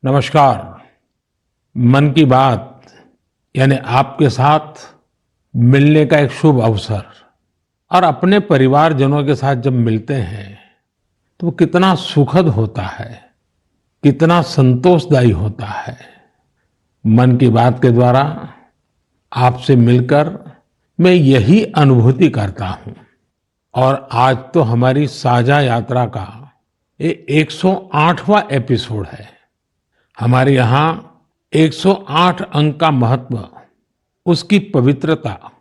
नमस्कार। मन की बात यानी आपके साथ मिलने का एक शुभ अवसर और अपने परिवारजनों के साथ जब मिलते हैं तो वो कितना सुखद होता है, कितना संतोषदायी होता है। मन की बात के द्वारा आपसे मिलकर मैं यही अनुभूति करता हूं और आज तो हमारी साझा यात्रा का ये 108वां एपिसोड है। हमारे यहाँ 108 अंक का महत्व, उसकी पवित्रता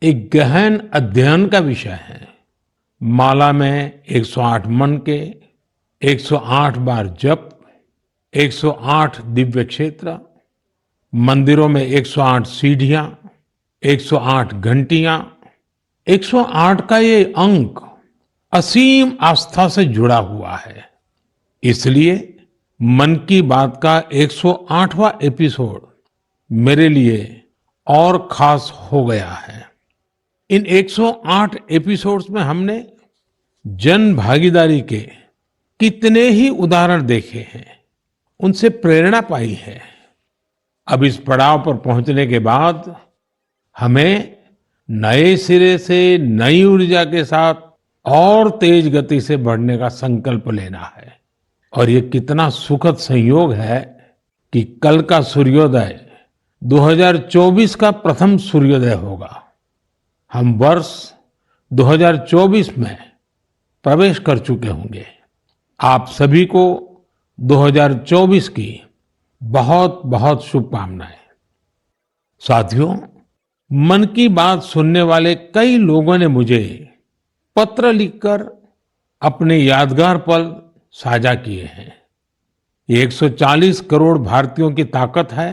एक गहन अध्ययन का विषय है। माला में 108 मन के, 108 बार जप, 108 दिव्य क्षेत्र, मंदिरों में 108 सीढ़ियां, 108 घंटियां, 108 का ये अंक असीम आस्था से जुड़ा हुआ है। इसलिए मन की बात का 108वां एपिसोड मेरे लिए और खास हो गया है। इन 108 एपिसोड्स में हमने जन भागीदारी के कितने ही उदाहरण देखे हैं, उनसे प्रेरणा पाई है। अब इस पड़ाव पर पहुंचने के बाद हमें नए सिरे से नई ऊर्जा के साथ और तेज गति से बढ़ने का संकल्प लेना है। और ये कितना सुखद संयोग है कि कल का सूर्योदय 2024 का प्रथम सूर्योदय होगा। हम वर्ष 2024 में प्रवेश कर चुके होंगे। आप सभी को 2024 की बहुत बहुत शुभकामनाएं। साथियों, मन की बात सुनने वाले कई लोगों ने मुझे पत्र लिखकर अपने यादगार पल साझा किए हैं। ये 140 करोड़ भारतीयों की ताकत है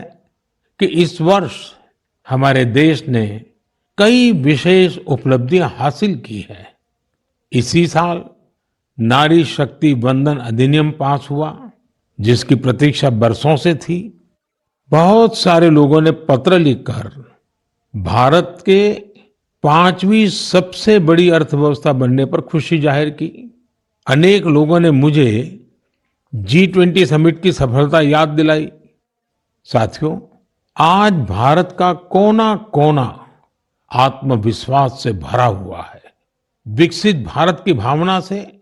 कि इस वर्ष हमारे देश ने कई विशेष उपलब्धियां हासिल की है। इसी साल नारी शक्ति वंदन अधिनियम पास हुआ, जिसकी प्रतीक्षा बरसों से थी। बहुत सारे लोगों ने पत्र लिखकर भारत के 5वीं सबसे बड़ी अर्थव्यवस्था बनने पर खुशी जाहिर की। अनेक लोगों ने मुझे G20 समिट की सफलता याद दिलाई। साथियों, आज भारत का कोना कोना आत्मविश्वास से भरा हुआ है। विकसित भारत की भावना से,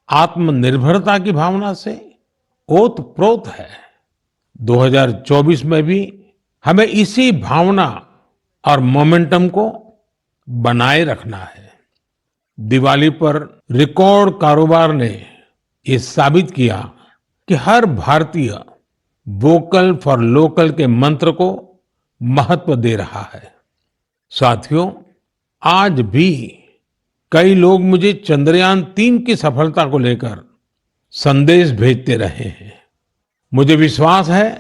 आत्मनिर्भरता की भावना से ओतप्रोत है। 2024 में भी हमें इसी भावना और मोमेंटम को बनाए रखना है। दिवाली पर रिकॉर्ड कारोबार ने ये साबित किया कि हर भारतीय वोकल फॉर लोकल के मंत्र को महत्व दे रहा है। साथियों, आज भी कई लोग मुझे चंद्रयान-3 की सफलता को लेकर संदेश भेजते रहे हैं। मुझे विश्वास है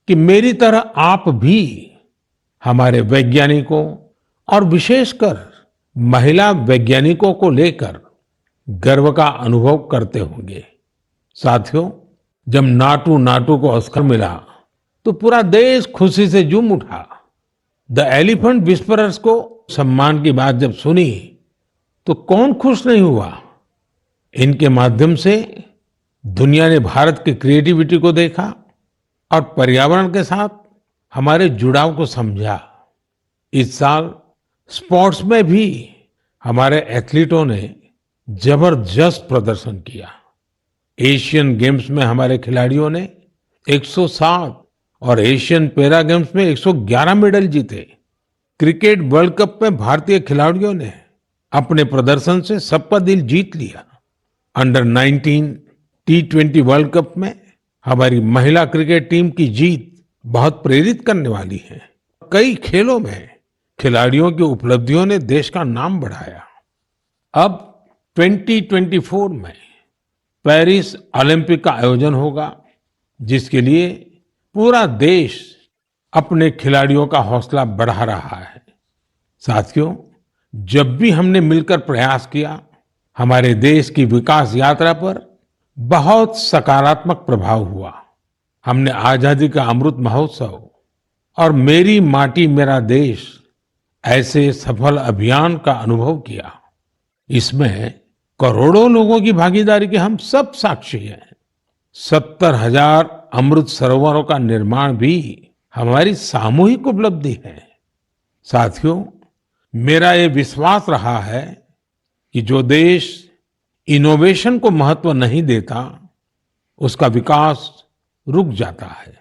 कि मेरी तरह आप भी हमारे वैज्ञानिकों और विशेषकर महिला वैज्ञानिकों को लेकर गर्व का अनुभव करते होंगे। साथियों, जब नाटू नाटू को ऑस्कर मिला तो पूरा देश खुशी से झूम उठा। द एलिफेंट विस्परर्स को सम्मान की बात जब सुनी तो कौन खुश नहीं हुआ। इनके माध्यम से दुनिया ने भारत की क्रिएटिविटी को देखा और पर्यावरण के साथ हमारे जुड़ाव को समझा। इस साल स्पोर्ट्स में भी हमारे एथलीटों ने जबरदस्त प्रदर्शन किया। एशियन गेम्स में हमारे खिलाड़ियों ने 107 और एशियन पैरा गेम्स में 111 मेडल जीते। क्रिकेट वर्ल्ड कप में भारतीय खिलाड़ियों ने अपने प्रदर्शन से सबका दिल जीत लिया। अंडर 19 T20 वर्ल्ड कप में हमारी महिला क्रिकेट टीम की जीत बहुत प्रेरित करने वाली है। कई खेलों में खिलाड़ियों की उपलब्धियों ने देश का नाम बढ़ाया। अब 2024 में पेरिस ओलंपिक का आयोजन होगा, जिसके लिए पूरा देश अपने खिलाड़ियों का हौसला बढ़ा रहा है। साथियों, जब भी हमने मिलकर प्रयास किया, हमारे देश की विकास यात्रा पर बहुत सकारात्मक प्रभाव हुआ। हमने आजादी का अमृत महोत्सव और मेरी माटी मेरा देश ऐसे सफल अभियान का अनुभव किया। इसमें करोड़ों लोगों की भागीदारी के हम सब साक्षी हैं। 70,000 अमृत सरोवरों का निर्माण भी हमारी सामूहिक उपलब्धि है। साथियों, मेरा ये विश्वास रहा है कि जो देश इनोवेशन को महत्व नहीं देता, उसका विकास रुक जाता है।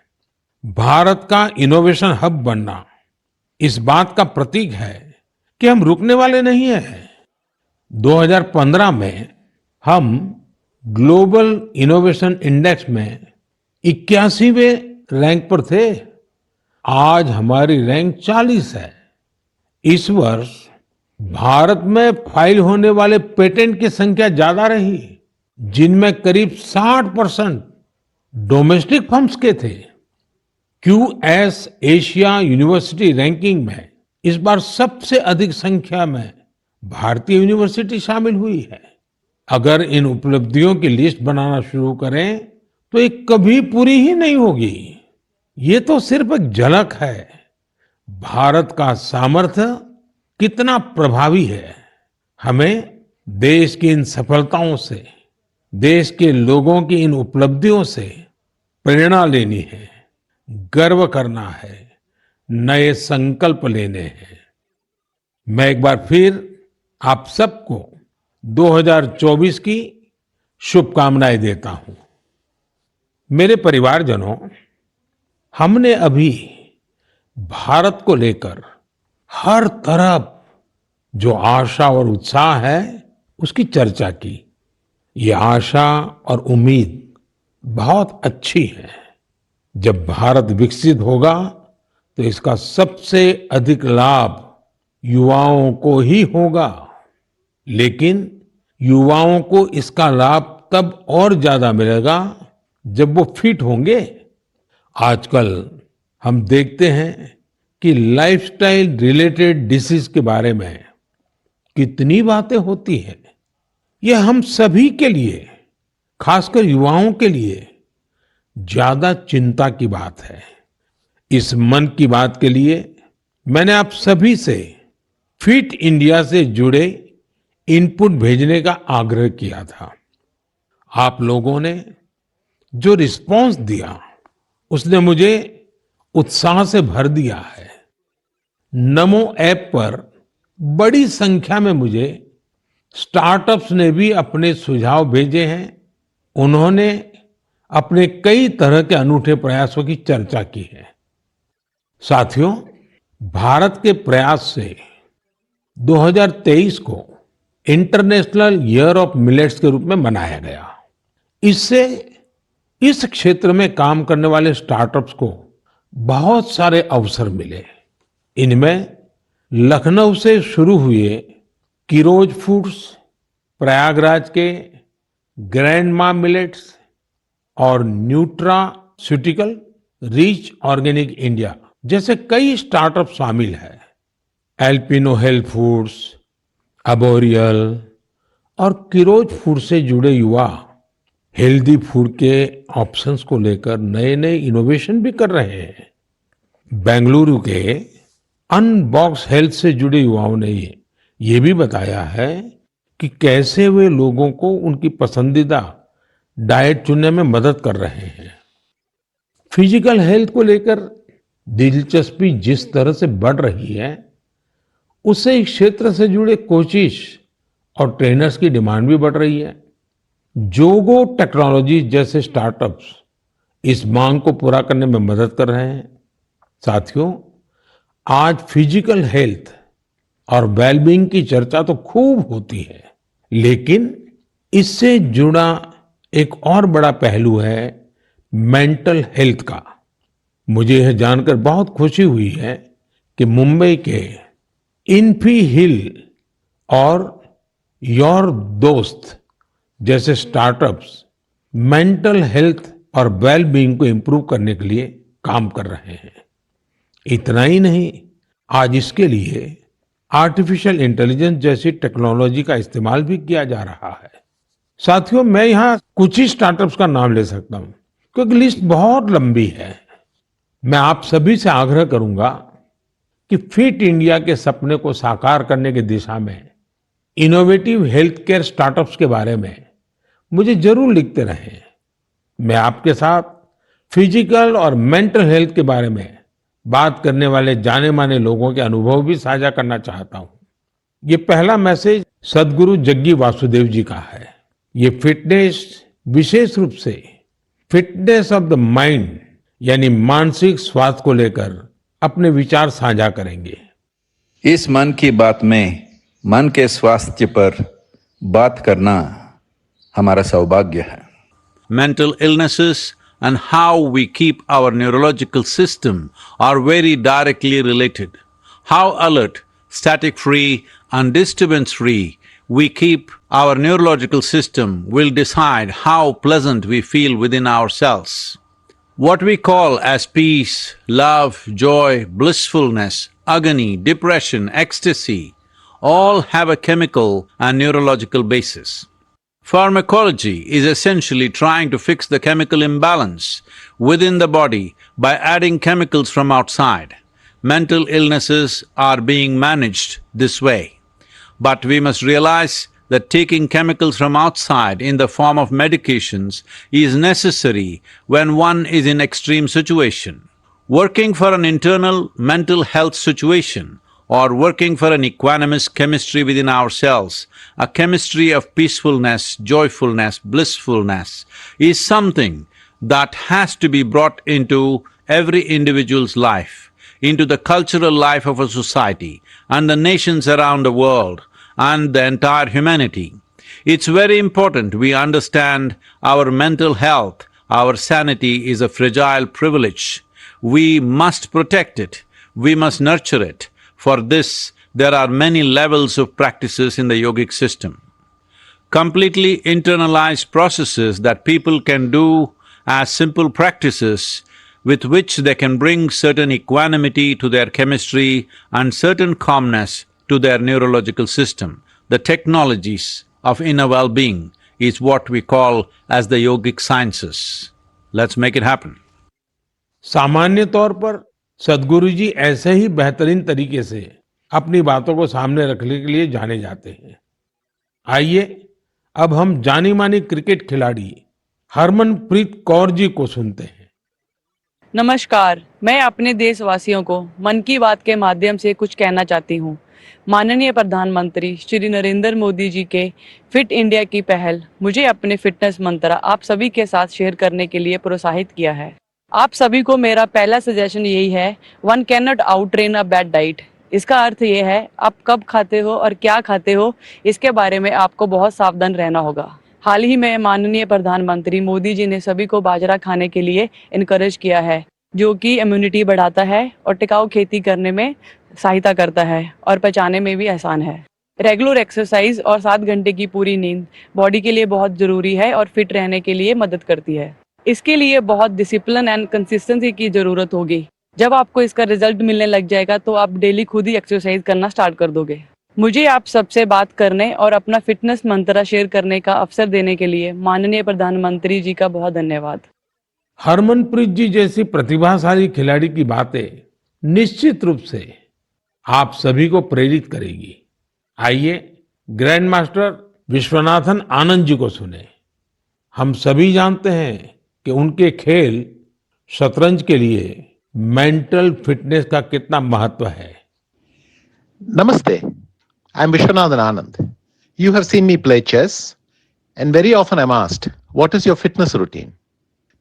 भारत का इनोवेशन हब बनना इस बात का प्रतीक है कि हम रुकने वाले नहीं हैं। 2015 में हम ग्लोबल इनोवेशन इंडेक्स में 81वें रैंक पर थे। आज हमारी रैंक 40 है। इस वर्ष भारत में फाइल होने वाले पेटेंट की संख्या ज्यादा रही, जिनमें करीब 60% डोमेस्टिक फर्म्स के थे। क्यूएस एशिया यूनिवर्सिटी रैंकिंग में इस बार सबसे अधिक संख्या में भारतीय यूनिवर्सिटी शामिल हुई है। अगर इन उपलब्धियों की लिस्ट बनाना शुरू करें तो ये कभी पूरी ही नहीं होगी। ये तो सिर्फ एक झलक है। भारत का सामर्थ्य कितना प्रभावी है। हमें देश की इन सफलताओं से, देश के लोगों की इन उपलब्धियों से प्रेरणा लेनी है, गर्व करना है, नए संकल्प लेने हैं। मैं एक बार फिर आप सबको 2024 की शुभकामनाएं देता हूं। मेरे परिवारजनों, हमने अभी भारत को लेकर हर तरफ जो आशा और उत्साह है उसकी चर्चा की। ये आशा और उम्मीद बहुत अच्छी है। जब भारत विकसित होगा तो इसका सबसे अधिक लाभ युवाओं को ही होगा। लेकिन युवाओं को इसका लाभ तब और ज्यादा मिलेगा जब वो फिट होंगे। आजकल हम देखते हैं कि लाइफस्टाइल रिलेटेड डिसीज के बारे में कितनी बातें होती हैं। ये हम सभी के लिए, खासकर युवाओं के लिए ज्यादा चिंता की बात है। इस मन की बात के लिए मैंने आप सभी से फिट इंडिया से जुड़े इनपुट भेजने का आग्रह किया था। आप लोगों ने जो रिस्पांस दिया उसने मुझे उत्साह से भर दिया है। नमो ऐप पर बड़ी संख्या में मुझे स्टार्टअप्स ने भी अपने सुझाव भेजे हैं। उन्होंने अपने कई तरह के अनूठे प्रयासों की चर्चा की है। साथियों, भारत के प्रयास से 2023 को इंटरनेशनल ईयर ऑफ मिलेट्स के रूप में मनाया गया। इससे इस क्षेत्र में काम करने वाले स्टार्टअप्स को बहुत सारे अवसर मिले। इनमें लखनऊ से शुरू हुए किरोज फूड्स, प्रयागराज के ग्रैंडमा मिलेट्स और न्यूट्रास्यूटिकल रिच ऑर्गेनिक इंडिया जैसे कई स्टार्टअप शामिल हैं। एल्पिनो हेल्थ फूड्स, अबोरियल और किरोज फूड से जुड़े युवा हेल्दी फूड के ऑप्शंस को लेकर नए नए इनोवेशन भी कर रहे हैं। बेंगलुरु के अनबॉक्स हेल्थ से जुड़े युवाओं ने ये भी बताया है कि कैसे वे लोगों को उनकी पसंदीदा डाइट चुनने में मदद कर रहे हैं। फिजिकल हेल्थ को लेकर दिलचस्पी जिस तरह से बढ़ रही है, उससे इस क्षेत्र से जुड़े कोचिज और ट्रेनर्स की डिमांड भी बढ़ रही है। जोगो टेक्नोलॉजी जैसे स्टार्टअप्स इस मांग को पूरा करने में मदद कर रहे हैं। साथियों, आज फिजिकल हेल्थ और वेलबींग की चर्चा तो खूब होती है, लेकिन इससे जुड़ा एक और बड़ा पहलू है मेंटल हेल्थ का। मुझे यह जानकर बहुत खुशी हुई है कि मुंबई के इन्फी हिल और योर दोस्त जैसे स्टार्टअप्स मेंटल हेल्थ और वेलबींग को इंप्रूव करने के लिए काम कर रहे हैं। इतना ही नहीं, आज इसके लिए आर्टिफिशियल इंटेलिजेंस जैसी टेक्नोलॉजी का इस्तेमाल भी किया जा रहा है। साथियों, मैं यहाँ कुछ ही स्टार्टअप्स का नाम ले सकता हूँ क्योंकि लिस्ट बहुत लंबी है। मैं आप सभी से आग्रह करूंगा कि फिट इंडिया के सपने को साकार करने की दिशा में इनोवेटिव हेल्थ केयर स्टार्टअप्स के बारे में मुझे जरूर लिखते रहें। मैं आपके साथ फिजिकल और मेंटल हेल्थ के बारे में बात करने वाले जाने माने लोगों के अनुभव भी साझा करना चाहता हूं। ये पहला मैसेज सदगुरु जग्गी वासुदेव जी का है। ये फिटनेस विशेष रूप से फिटनेस ऑफ द माइंड यानी मानसिक स्वास्थ्य को लेकर अपने विचार साझा करेंगे। इस मन की बात में मन के स्वास्थ्य पर बात करना हमारा सौभाग्य है। Mental illnesses and how we keep our neurological system are very directly related. How alert, static-free and disturbance-free we keep our neurological system will decide how pleasant we feel within ourselves. What we call as peace, love, joy, blissfulness, agony, depression, ecstasy all have a chemical and neurological basis. Pharmacology is essentially trying to fix the chemical imbalance within the body by adding chemicals from outside. Mental illnesses are being managed this way. But we must realize that taking chemicals from outside in the form of medications is necessary when one is in extreme situation. Working for an internal mental health situation or working for an equanimous chemistry within ourselves, a chemistry of peacefulness, joyfulness, blissfulness, is something that has to be brought into every individual's life, into the cultural life of a society and the nations around the world and the entire humanity. It's very important we understand our mental health, our sanity is a fragile privilege. We must protect it, we must nurture it. For this, there are many levels of practices in the yogic system. Completely internalized processes that people can do as simple practices with which they can bring certain equanimity to their chemistry and certain calmness to their neurological system. The technologies of inner well-being is what we call as the yogic sciences. Let's make it happen. सामान्य तौर पर सदगुरु जी ऐसे ही बेहतरीन तरीके से अपनी बातों को सामने रखने के लिए जाने जाते हैं। आइए अब हम जानी मानी क्रिकेट खिलाड़ी हरमनप्रीत कौर जी को सुनते हैं। नमस्कार, मैं अपने देशवासियों को मन की बात के माध्यम से कुछ कहना चाहती हूँ। माननीय प्रधानमंत्री श्री नरेंद्र मोदी जी के फिट इंडिया की पहल मुझे अपने फिटनेस मंत्र आप सभी के साथ शेयर करने के लिए प्रोत्साहित किया है। आप सभी को मेरा पहला सजेशन यही है, one can not out train a bad diet. इसका अर्थ ये है, आप कब खाते हो और क्या खाते हो इसके बारे में आपको बहुत सावधान रहना होगा। हाल ही में माननीय प्रधानमंत्री मोदी जी ने सभी को बाजरा खाने के लिए इनकरेज किया है, जो कि इम्यूनिटी बढ़ाता है और टिकाऊ खेती करने में सहायता करता है और पचाने में भी आसान है। रेगुलर एक्सरसाइज और 7 घंटे की पूरी नींद बॉडी के लिए बहुत जरूरी है और फिट रहने के लिए मदद करती है। इसके लिए बहुत डिसिप्लिन एंड कंसिस्टेंसी की जरूरत होगी। जब आपको इसका रिजल्ट मिलने लग जाएगा तो आप डेली खुद ही एक्सरसाइज करना स्टार्ट कर दोगे। मुझे आप सबसे बात करने और अपना फिटनेस मंत्र शेयर करने का अवसर देने के लिए माननीय प्रधानमंत्री जी का बहुत धन्यवाद। हरमनप्रीत जी जैसी प्रतिभाशाली खिलाड़ी की बातें निश्चित रूप से आप सभी को प्रेरित करेगी। आइए ग्रैंड मास्टर विश्वनाथन आनंद जी को सुने। हम सभी जानते हैं कि उनके खेल शतरंज के लिए मेंटल फिटनेस का कितना महत्व है। Namaste. I'm Vishwanathan Anand. You have seen me play chess, and very often I'm asked, what is your fitness routine?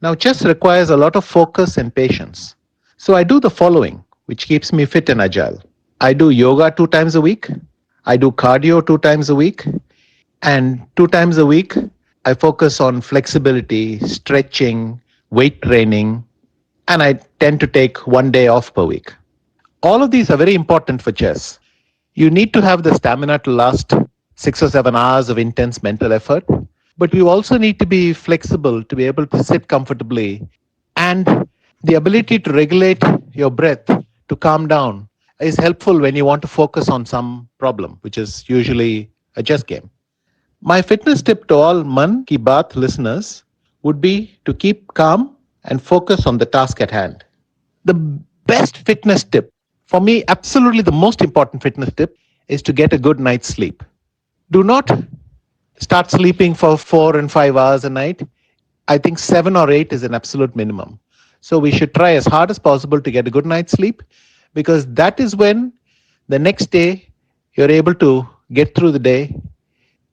Now, chess requires a lot of focus and patience. So I do the following, which keeps me fit and agile. I do yoga 2 times a week. I do cardio 2 times a week. And 2 times a week, I focus on flexibility, stretching, weight training, and I tend to take 1 day off per week. All of these are very important for chess. You need to have the stamina to last 6 or 7 hours of intense mental effort, but you also need to be flexible to be able to sit comfortably, and the ability to regulate your breath to calm down is helpful when you want to focus on some problem, which is usually a chess game. My fitness tip to all Man Ki Baat listeners would be to keep calm and focus on the task at hand. The best fitness tip, for me, absolutely the most important fitness tip, is to get a good night's sleep. Do not start sleeping for 4 and 5 hours a night. I think 7 or 8 is an absolute minimum. So we should try as hard as possible to get a good night's sleep, because that is when the next day you're able to get through the day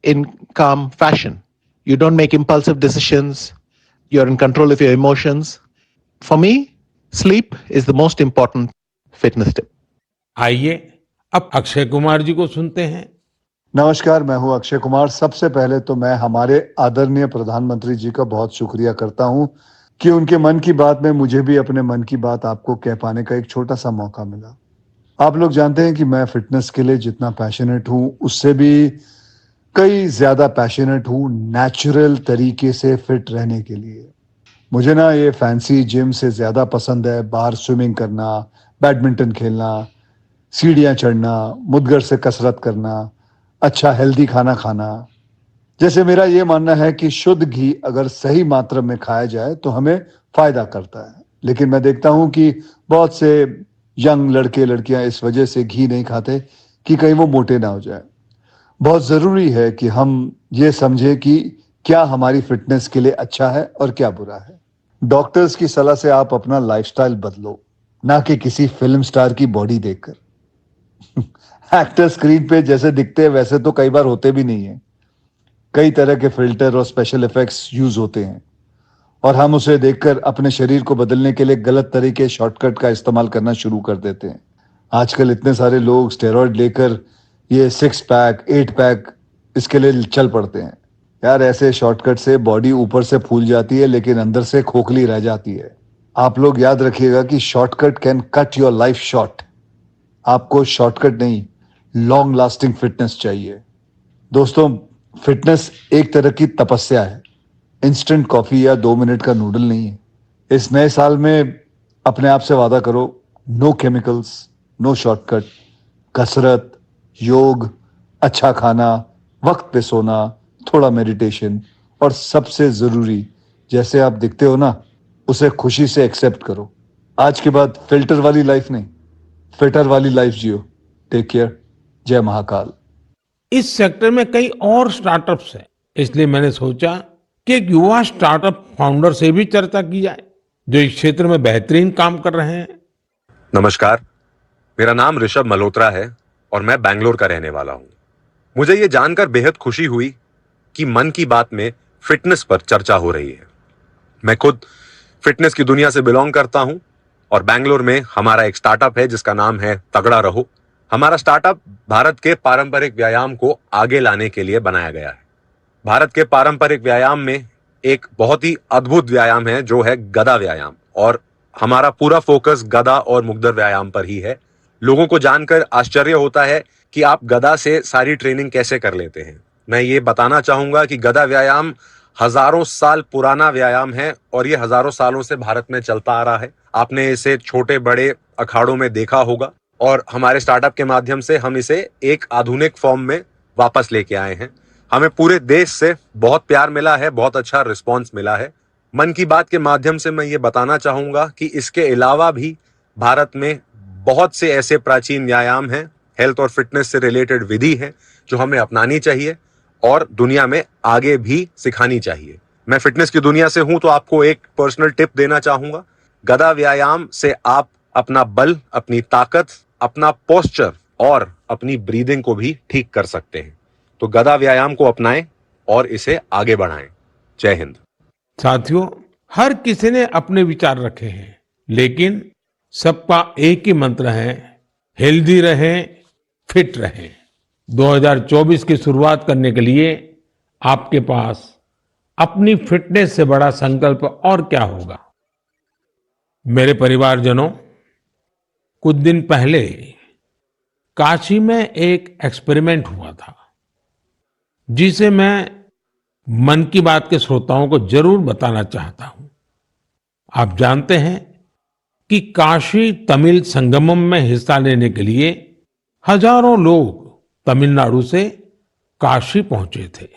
in calm fashion. You don't make impulsive decisions. You're in control of your emotions. For me, sleep is the most important fitness tip. आइए अब अक्षय कुमार जी को सुनते हैं। नमस्कार, मैं हूं अक्षय कुमार। सबसे पहले तो मैं हमारे आदरणीय प्रधानमंत्री जी का बहुत शुक्रिया करता हूं कि उनके मन की बात में मुझे भी अपने मन की बात आपको कह पाने का एक छोटा सा मौका मिला। आप लोग जानते हैं कि मैं फिटनेस के लिए जितना पैशनेट हूं, उससे भी कई ज्यादा पैशनेट हूं नेचुरल तरीके से फिट रहने के लिए। मुझे ना ये फैंसी जिम से ज्यादा पसंद है बाहर स्विमिंग करना, बैडमिंटन खेलना, सीढ़ियां चढ़ना, मुद्गर से कसरत करना, अच्छा हेल्दी खाना खाना। जैसे मेरा ये मानना है कि शुद्ध घी अगर सही मात्रा में खाया जाए तो हमें फायदा करता है, लेकिन मैं देखता हूं कि बहुत से यंग लड़के लड़कियां इस वजह से घी नहीं खाते कि कहीं वो मोटे ना हो जाए। बहुत जरूरी है कि हम ये समझे कि क्या हमारी फिटनेस के लिए अच्छा है और क्या बुरा है। डॉक्टर्स की सलाह से आप अपना लाइफस्टाइल बदलो, ना कि किसी फिल्म स्टार की बॉडी देखकर। एक्टर स्क्रीन पे जैसे दिखते हैं वैसे तो कई बार होते भी नहीं है। कई तरह के फिल्टर और स्पेशल इफेक्ट्स यूज होते हैं और हम उसे देखकर अपने शरीर को बदलने के लिए गलत तरीके शॉर्टकट का इस्तेमाल करना शुरू कर देते हैं। आजकल इतने सारे लोग स्टेरॉइड लेकर ये 6 पैक 8 पैक इसके लिए चल पड़ते हैं। यार, ऐसे शॉर्टकट से बॉडी ऊपर से फूल जाती है लेकिन अंदर से खोखली रह जाती है। आप लोग याद रखिएगा कि shortcut can cut your life short. आपको शॉर्टकट नहीं, लॉन्ग लास्टिंग फिटनेस चाहिए। दोस्तों, फिटनेस एक तरह की तपस्या है, इंस्टेंट कॉफी या 2 मिनट का नूडल नहीं है। इस नए साल में अपने आप से वादा करो, नो केमिकल्स, नो शॉर्टकट, कसरत, योग, अच्छा खाना, वक्त पे सोना, थोड़ा मेडिटेशन और सबसे जरूरी, जैसे आप दिखते हो ना, उसे खुशी से एक्सेप्ट करो। आज के बाद फिल्टर वाली लाइफ नहीं, फिटर वाली लाइफ जियो। Take care. जय महाकाल। इस सेक्टर में कई और स्टार्टअप्स हैं, इसलिए मैंने सोचा कि एक युवा स्टार्टअप फाउंडर से भी चर्चा की जाए जो इस क्षेत्र में बेहतरीन काम कर रहे हैं। नमस्कार, मेरा नाम ऋषभ मल्होत्रा है और मैं बैंगलोर का रहने वाला हूं। मुझे ये जानकर बेहद खुशी हुई कि मन की बात में फिटनेस पर चर्चा हो रही है। मैं खुद फिटनेस की दुनिया से बिलोंग करता हूं और बैंगलोर में हमारा एक स्टार्टअप है जिसका नाम है तगड़ा रहो। हमारा स्टार्टअप भारत के पारंपरिक व्यायाम को आगे लाने के लिए बनाया गया है। भारत के पारंपरिक व्यायाम में एक बहुत ही अद्भुत व्यायाम है जो है गदा व्यायाम, और हमारा पूरा फोकस गदा और मुग्दर व्यायाम पर ही है। लोगों को जानकर आश्चर्य होता है कि आप गदा से सारी ट्रेनिंग कैसे कर लेते हैं। मैं ये बताना चाहूंगा कि गदा व्यायाम हजारों साल पुराना व्यायाम है और ये हजारों सालों से भारत में चलता आ रहा है। आपने इसे छोटे बड़े अखाड़ों में देखा होगा और हमारे स्टार्टअप के माध्यम से हम इसे एक आधुनिक फॉर्म में वापस लेके आए हैं। हमें पूरे देश से बहुत प्यार मिला है, बहुत अच्छा रिस्पॉन्स मिला है। मन की बात के माध्यम से मैं ये बताना चाहूंगा कि इसके अलावा भी भारत में बहुत से ऐसे प्राचीन व्यायाम हैं, हेल्थ और फिटनेस से रिलेटेड विधि है जो हमें अपनानी चाहिए और दुनिया में आगे भी सिखानी चाहिए। मैं फिटनेस की दुनिया से हूं तो आपको एक पर्सनल टिप देना चाहूंगा। गदा व्यायाम से आप अपना बल, अपनी ताकत, अपना पोस्चर और अपनी ब्रीदिंग को भी ठीक कर सकते हैं। तो गदा व्यायाम को अपनाएं और इसे आगे बढ़ाएं। जय हिंद। साथियों, हर किसी ने अपने विचार रखे हैं, लेकिन सबका एक ही मंत्र है, हेल्दी रहें, फिट रहें। 2024 की शुरुआत करने के लिए आपके पास अपनी फिटनेस से बड़ा संकल्प और क्या होगा। मेरे परिवारजनों, कुछ दिन पहले काशी में एक एक्सपेरिमेंट हुआ था जिसे मैं मन की बात के श्रोताओं को जरूर बताना चाहता हूं। आप जानते हैं कि काशी तमिल संगमम में हिस्सा लेने के लिए हजारों लोग तमिलनाडु से काशी पहुंचे थे।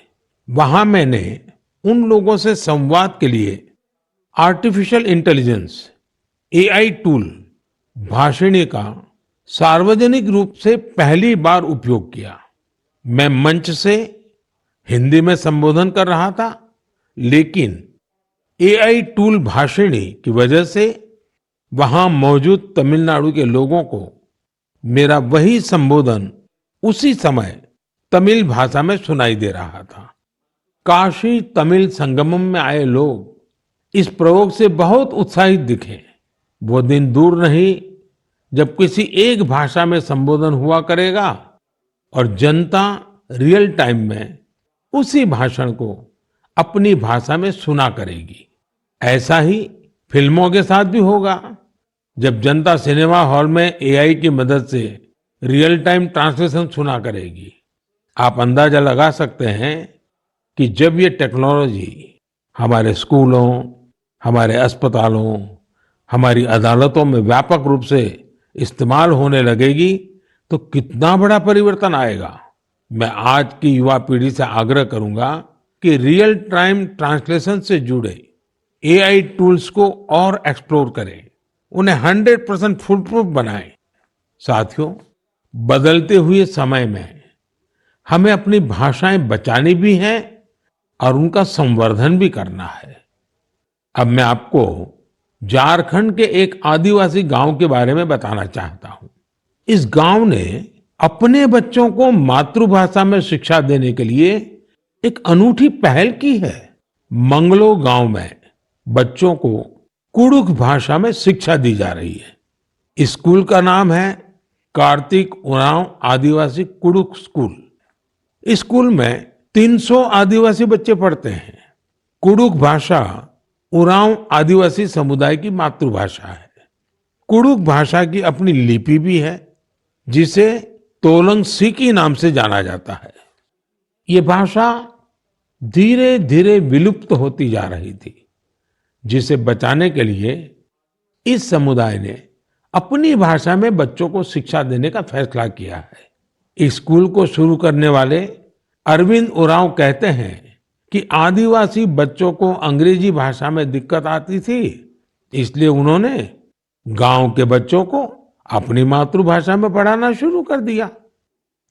वहां मैंने उन लोगों से संवाद के लिए artificial intelligence AI tool Bhashini का सार्वजनिक रूप से पहली बार उपयोग किया। मैं मंच से हिंदी में संबोधन कर रहा था, लेकिन एआई टूल भाषिणी की वजह से वहां मौजूद तमिलनाडु के लोगों को मेरा वही संबोधन उसी समय तमिल भाषा में सुनाई दे रहा था। काशी तमिल संगमम में आए लोग इस प्रयोग से बहुत उत्साहित दिखे। वो दिन दूर नहीं जब किसी एक भाषा में संबोधन हुआ करेगा और जनता रियल टाइम में उसी भाषण को अपनी भाषा में सुना करेगी। ऐसा ही फिल्मों के साथ भी होगा। जब जनता सिनेमा हॉल में एआई की मदद से रियल टाइम ट्रांसलेशन सुना करेगी, आप अंदाजा लगा सकते हैं कि जब ये टेक्नोलॉजी हमारे स्कूलों, हमारे अस्पतालों, हमारी अदालतों में व्यापक रूप से इस्तेमाल होने लगेगी तो कितना बड़ा परिवर्तन आएगा। मैं आज की युवा पीढ़ी से आग्रह करूंगा कि रियल टाइम ट्रांसलेशन से जुड़े एआई टूल्स को और एक्सप्लोर करें, उन्हें 100% फुल प्रूफ बनाएं। साथियों, बदलते हुए समय में हमें अपनी भाषाएं बचानी भी हैं और उनका संवर्धन भी करना है। अब मैं आपको झारखंड के एक आदिवासी गांव के बारे में बताना चाहता हूं। इस गांव ने अपने बच्चों को मातृभाषा में शिक्षा देने के लिए एक अनूठी पहल की है। मंगलो गांव में बच्चों को कुडुख भाषा में शिक्षा दी जा रही है। इस स्कूल का नाम है कार्तिक उरांव आदिवासी कुडुख स्कूल। इस स्कूल में 300 आदिवासी बच्चे पढ़ते हैं। कुडुख भाषा उरांव आदिवासी समुदाय की मातृभाषा है। कुडुख भाषा की अपनी लिपि भी है, जिसे तोलंग सिकी नाम से जाना जाता है। ये भाषा धीरे धीरे विलुप्त होती जा रही थी, जिसे बचाने के लिए इस समुदाय ने अपनी भाषा में बच्चों को शिक्षा देने का फैसला किया है। इस स्कूल को शुरू करने वाले अरविंद उरांव कहते हैं कि आदिवासी बच्चों को अंग्रेजी भाषा में दिक्कत आती थी, इसलिए उन्होंने गांव के बच्चों को अपनी मातृभाषा में पढ़ाना शुरू कर दिया।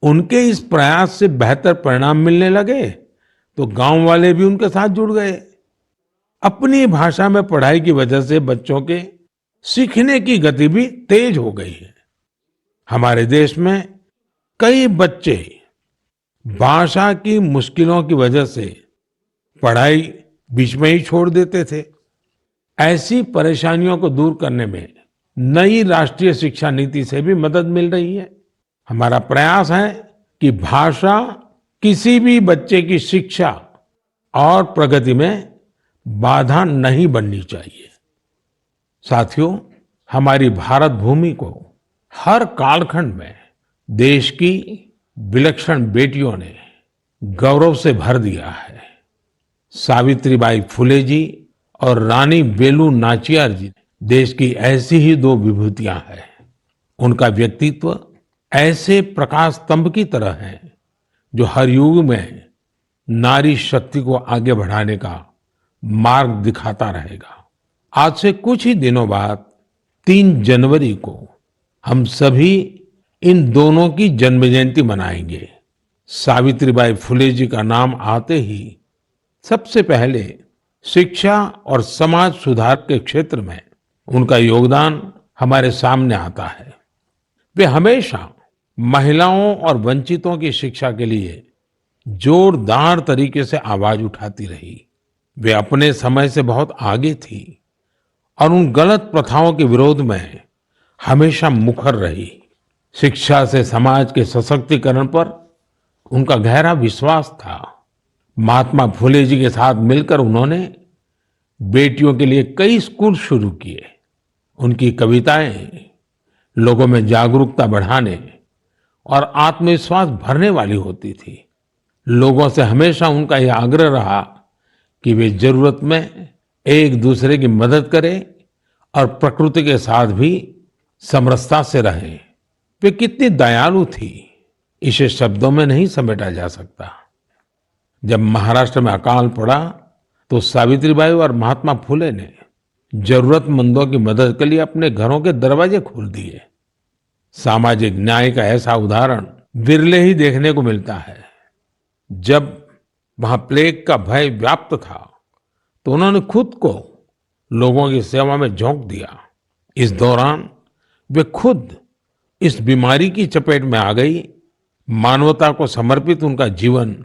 उनके इस प्रयास से बेहतर परिणाम मिलने लगे तो गांव वाले भी उनके साथ जुड़ गए। अपनी भाषा में पढ़ाई की वजह से बच्चों के सीखने की गति भी तेज हो गई है। हमारे देश में कई बच्चे भाषा की मुश्किलों की वजह से पढ़ाई बीच में ही छोड़ देते थे। ऐसी परेशानियों को दूर करने में नई राष्ट्रीय शिक्षा नीति से भी मदद मिल रही है। हमारा प्रयास है कि भाषा किसी भी बच्चे की शिक्षा और प्रगति में बाधा नहीं बननी चाहिए। साथियों, हमारी भारत भूमि को हर कालखंड में देश की विलक्षण बेटियों ने गौरव से भर दिया है। सावित्रीबाई फुले जी और रानी वेलु नाचियार जी देश की ऐसी ही दो विभूतियां हैं। उनका व्यक्तित्व ऐसे प्रकाश स्तंभ की तरह है जो हर युग में नारी शक्ति को आगे बढ़ाने का मार्ग दिखाता रहेगा। आज से कुछ ही दिनों बाद 3 जनवरी को हम सभी इन दोनों की जन्म जयंती मनाएंगे। सावित्रीबाई फुले जी का नाम आते ही सबसे पहले शिक्षा और समाज सुधार के क्षेत्र में उनका योगदान हमारे सामने आता है। वे हमेशा महिलाओं और वंचितों की शिक्षा के लिए जोरदार तरीके से आवाज उठाती रही। वे अपने समय से बहुत आगे थी और उन गलत प्रथाओं के विरोध में हमेशा मुखर रही। शिक्षा से समाज के सशक्तिकरण पर उनका गहरा विश्वास था। महात्मा फुले जी के साथ मिलकर उन्होंने बेटियों के लिए कई स्कूल शुरू किए। उनकी कविताएं लोगों में जागरूकता बढ़ाने और आत्मविश्वास भरने वाली होती थी। लोगों से हमेशा उनका यह आग्रह रहा कि वे जरूरत में एक दूसरे की मदद करें और प्रकृति के साथ भी समरसता से रहें। वे कितनी दयालु थी, इसे शब्दों में नहीं समेटा जा सकता। जब महाराष्ट्र में अकाल पड़ा तो सावित्रीबाई और महात्मा फुले ने जरूरतमंदों की मदद के लिए अपने घरों के दरवाजे खोल दिए। सामाजिक न्याय का ऐसा उदाहरण विरले ही देखने को मिलता है। जब वहां प्लेग का भय व्याप्त था तो उन्होंने खुद को लोगों की सेवा में झोंक दिया इस दौरान वे खुद इस बीमारी की चपेट में आ गई। मानवता को समर्पित उनका जीवन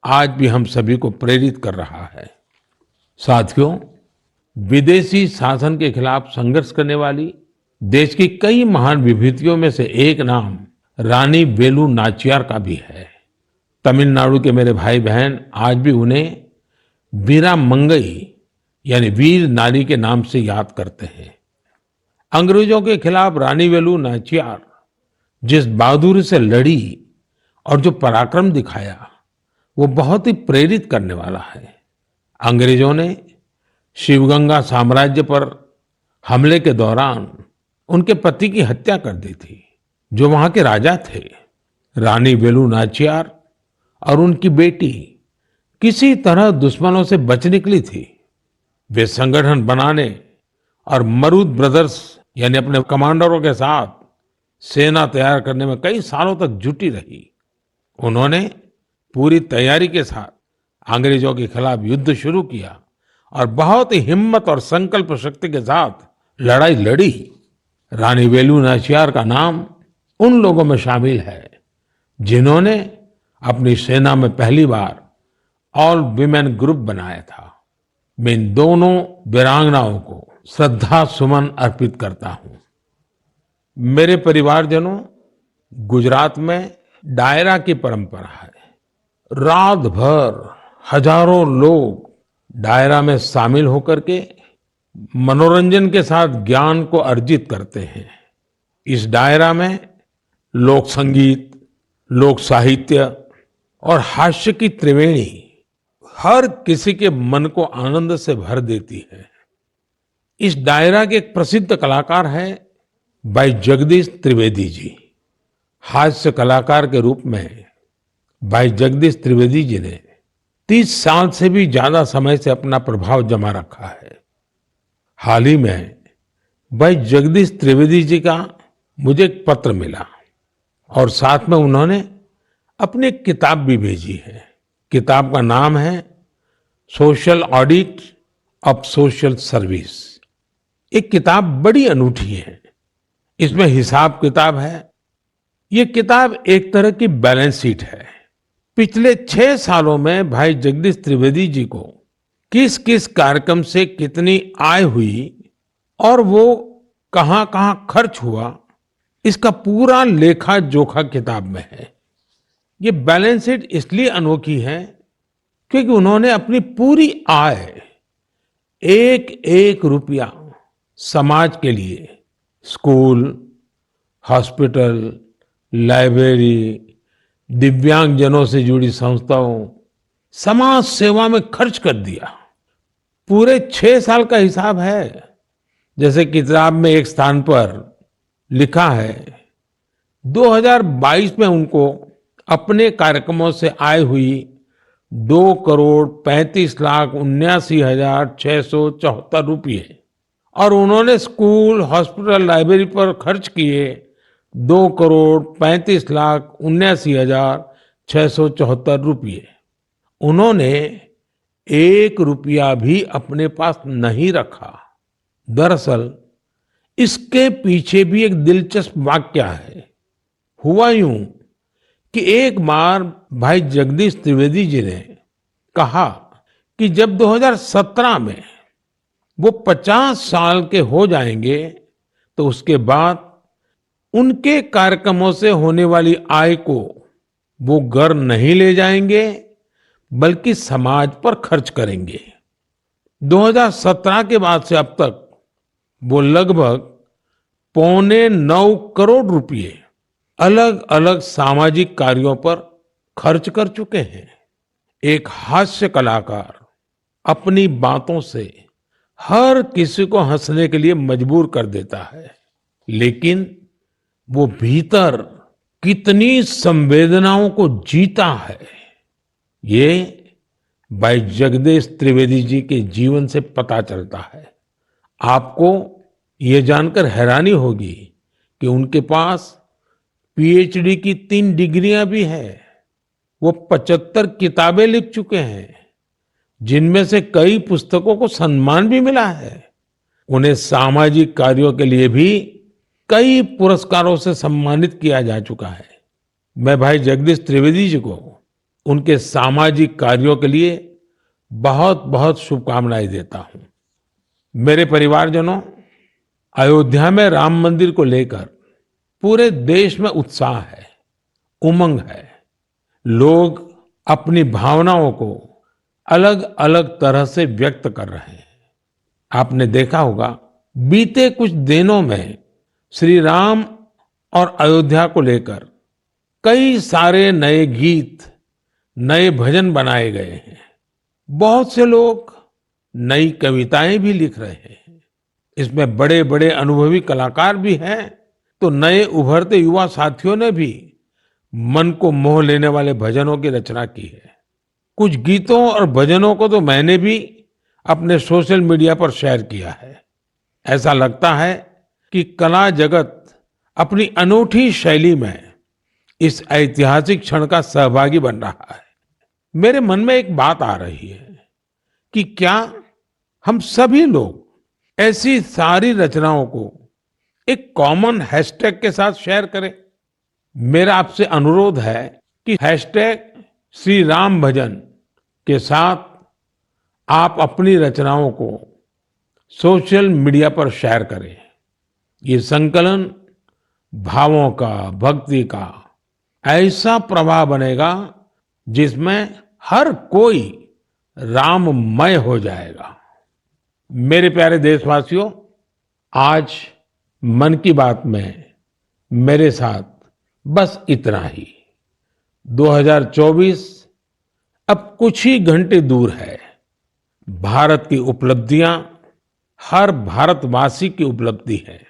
आज भी हम सभी को प्रेरित कर रहा है। साथियों, विदेशी शासन के खिलाफ संघर्ष करने वाली देश की कई महान विभूतियों में से एक नाम रानी वेलु नाचियार का भी है। तमिलनाडु के मेरे भाई बहन आज भी उन्हें वीरा मंगई यानी वीर नारी के नाम से याद करते हैं। अंग्रेजों के खिलाफ रानी वेलु नाचियार जिस बहादुरी से लड़ी और जो पराक्रम दिखाया वो बहुत ही प्रेरित करने वाला है। अंग्रेजों ने शिवगंगा साम्राज्य पर हमले के दौरान उनके पति की हत्या कर दी थी, जो वहां के राजा थे। रानी वेलु नाचियार और उनकी बेटी किसी तरह दुश्मनों से बच निकली थी। वे संगठन बनाने और मरूद ब्रदर्स यानी अपने कमांडरों के साथ सेना तैयार करने में कई सालों तक जुटी रही। उन्होंने पूरी तैयारी के साथ अंग्रेजों के खिलाफ युद्ध शुरू किया और बहुत ही हिम्मत और संकल्प शक्ति के साथ लड़ाई लड़ी। रानी वेलु नाचियार का नाम उन लोगों में शामिल है जिन्होंने अपनी सेना में पहली बार ऑल विमेन ग्रुप बनाया था। मैं इन दोनों वीरांगनाओं को श्रद्धा सुमन अर्पित करता हूं। मेरे परिवारजनों, गुजरात में डायरा की परंपरा है। रात भर हजारों लोग डायरा में शामिल होकर के मनोरंजन के साथ ज्ञान को अर्जित करते हैं। इस डायरा में लोक संगीत, लोक साहित्य और हास्य की त्रिवेणी हर किसी के मन को आनंद से भर देती है। इस डायरा के एक प्रसिद्ध कलाकार हैं भाई जगदीश त्रिवेदी जी। हास्य कलाकार के रूप में भाई जगदीश त्रिवेदी जी ने 30 साल से भी ज्यादा समय से अपना प्रभाव जमा रखा है। हाल ही में भाई जगदीश त्रिवेदी जी का मुझे एक पत्र मिला और साथ में उन्होंने अपनी एक किताब भी भेजी है। किताब का नाम है social audit of social service. एक किताब बड़ी अनूठी है। इसमें हिसाब किताब है। ये किताब एक तरह की बैलेंस शीट है। पिछले 6 सालों में भाई जगदीश त्रिवेदी जी को किस किस कार्यक्रम से कितनी आय हुई और वो कहां कहां खर्च हुआ, इसका पूरा लेखा जोखा किताब में है। ये बैलेंस शीट इसलिए अनोखी है क्योंकि उन्होंने अपनी पूरी आय एक एक रुपया समाज के लिए, स्कूल, हॉस्पिटल, लाइब्रेरी, दिव्यांगजनों से जुड़ी संस्थाओं, समाज सेवा में खर्च कर दिया। पूरे 6 साल का हिसाब है। जैसे किताब में एक स्थान पर लिखा है 2022 में उनको अपने कार्यक्रमों से आय हुई 2,35,79,674 रुपये और उन्होंने स्कूल, हॉस्पिटल, लाइब्रेरी पर खर्च किए 2,35,79,674 रुपये। उन्होंने 1 रुपया भी अपने पास नहीं रखा। दरअसल इसके पीछे भी एक दिलचस्प वाक्य है। हुआ यूं कि एक बार भाई जगदीश त्रिवेदी जी ने कहा कि जब 2017 में वो 50 साल के हो जाएंगे तो उसके बाद उनके कार्यक्रमों से होने वाली आय को वो घर नहीं ले जाएंगे बल्कि समाज पर खर्च करेंगे। 2017 के बाद से अब तक वो लगभग 8.25 करोड़ रुपए अलग अलग सामाजिक कार्यों पर खर्च कर चुके हैं। एक हास्य कलाकार अपनी बातों से हर किसी को हंसने के लिए मजबूर कर देता है, लेकिन वो भीतर कितनी संवेदनाओं को जीता है, ये भाई जगदीश त्रिवेदी जी के जीवन से पता चलता है। आपको ये जानकर हैरानी होगी कि उनके पास पीएचडी की 3 डिग्रियां भी हैं। वो 75 किताबें लिख चुके हैं, जिनमें से कई पुस्तकों को सम्मान भी मिला है। उन्हें सामाजिक कार्यों के लिए भी कई पुरस्कारों से सम्मानित किया जा चुका है। मैं भाई जगदीश त्रिवेदी जी को उनके सामाजिक कार्यों के लिए बहुत बहुत शुभकामनाएं देता हूं। मेरे परिवारजनों, अयोध्या में राम मंदिर को लेकर पूरे देश में उत्साह है, उमंग है। लोग अपनी भावनाओं को अलग अलग तरह से व्यक्त कर रहे हैं। आपने देखा होगा, बीते कुछ दिनों में श्री राम और अयोध्या को लेकर कई सारे नए गीत, नए भजन बनाए गए हैं। बहुत से लोग नई कविताएं भी लिख रहे हैं। इसमें बड़े बड़े अनुभवी कलाकार भी हैं, तो नए उभरते युवा साथियों ने भी मन को मोह लेने वाले भजनों की रचना की है। कुछ गीतों और भजनों को तो मैंने भी अपने सोशल मीडिया पर शेयर किया है। ऐसा लगता है कि कला जगत अपनी अनूठी शैली में इस ऐतिहासिक क्षण का सहभागी बन रहा है। मेरे मन में एक बात आ रही है कि क्या हम सभी लोग ऐसी सारी रचनाओं को एक कॉमन हैशटैग के साथ शेयर करें। मेरा आपसे अनुरोध है कि हैशटैग श्री राम भजन के साथ आप अपनी रचनाओं को सोशल मीडिया पर शेयर करें। ये संकलन भावों का, भक्ति का ऐसा प्रवाह बनेगा जिसमें हर कोई राममय हो जाएगा। मेरे प्यारे देशवासियों, आज मन की बात में मेरे साथ बस इतना ही। 2024 अब कुछ ही घंटे दूर है। भारत की उपलब्धियां हर भारतवासी की उपलब्धि है।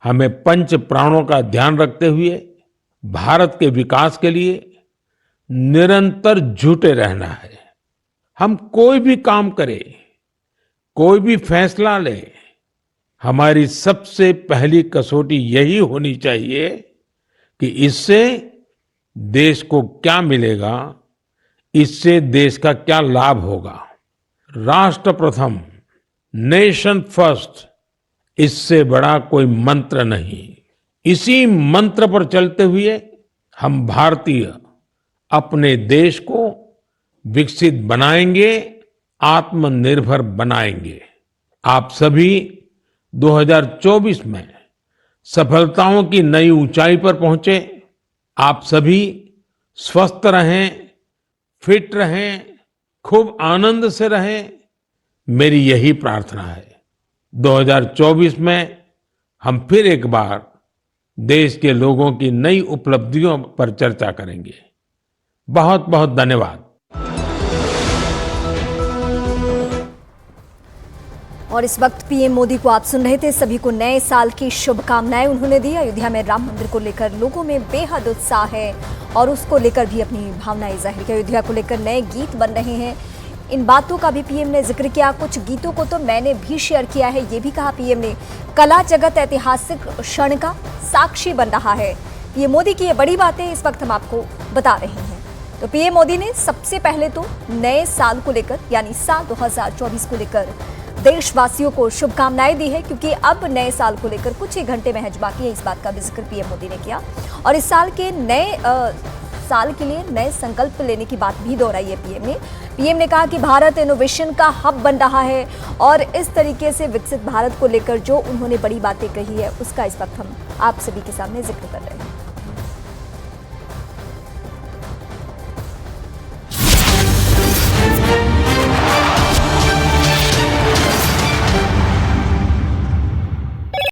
हमें पंच प्राणों का ध्यान रखते हुए भारत के विकास के लिए निरंतर जुटे रहना है। हम कोई भी काम करें, कोई भी फैसला ले, हमारी सबसे पहली कसौटी यही होनी चाहिए कि इससे देश को क्या मिलेगा, इससे देश का क्या लाभ होगा। राष्ट्र प्रथम, नेशन फर्स्ट, इससे बड़ा कोई मंत्र नहीं। इसी मंत्र पर चलते हुए हम भारतीय अपने देश को विकसित बनाएंगे, आत्मनिर्भर बनाएंगे। आप सभी 2024 में सफलताओं की नई ऊंचाई पर पहुंचे। आप सभी स्वस्थ रहें, फिट रहें, खूब आनंद से रहें, मेरी यही प्रार्थना है। 2024 में हम फिर एक बार देश के लोगों की नई उपलब्धियों पर चर्चा करेंगे। बहुत बहुत धन्यवाद। और इस वक्त पीएम मोदी को आप सुन रहे थे। सभी को नए साल की शुभकामनाएं उन्होंने दी। अयोध्या में राम मंदिर को लेकर लोगों में बेहद उत्साह है और उसको लेकर भी अपनी भावनाएं जाहिर की। अयोध्या को लेकर नए गीत बन रहे हैं, इन बातों का भी पीएम ने जिक्र किया। कुछ गीतों को तो मैंने भी शेयर किया है, ये भी कहा पीएम ने। कला जगत ऐतिहासिक क्षण का साक्षी बन रहा है। पीएम मोदी की ये बड़ी बातें इस वक्त हम आपको बता रहे हैं। तो पीएम मोदी ने सबसे पहले तो नए साल को लेकर यानी साल 2024 को लेकर देशवासियों को शुभकामनाएं दी है, क्योंकि अब नए साल को लेकर कुछ ही घंटे महज बाकी है। इस बात का भी जिक्र पीएम मोदी ने किया और इस साल के नए साल के लिए नए संकल्प लेने की बात भी दोहराई है पीएम ने। पीएम ने कहा कि भारत इनोवेशन का हब बन रहा है और इस तरीके से विकसित भारत को लेकर जो उन्होंने बड़ी बातें कही है उसका इस वक्त हम आप सभी के सामने जिक्र कर रहे हैं।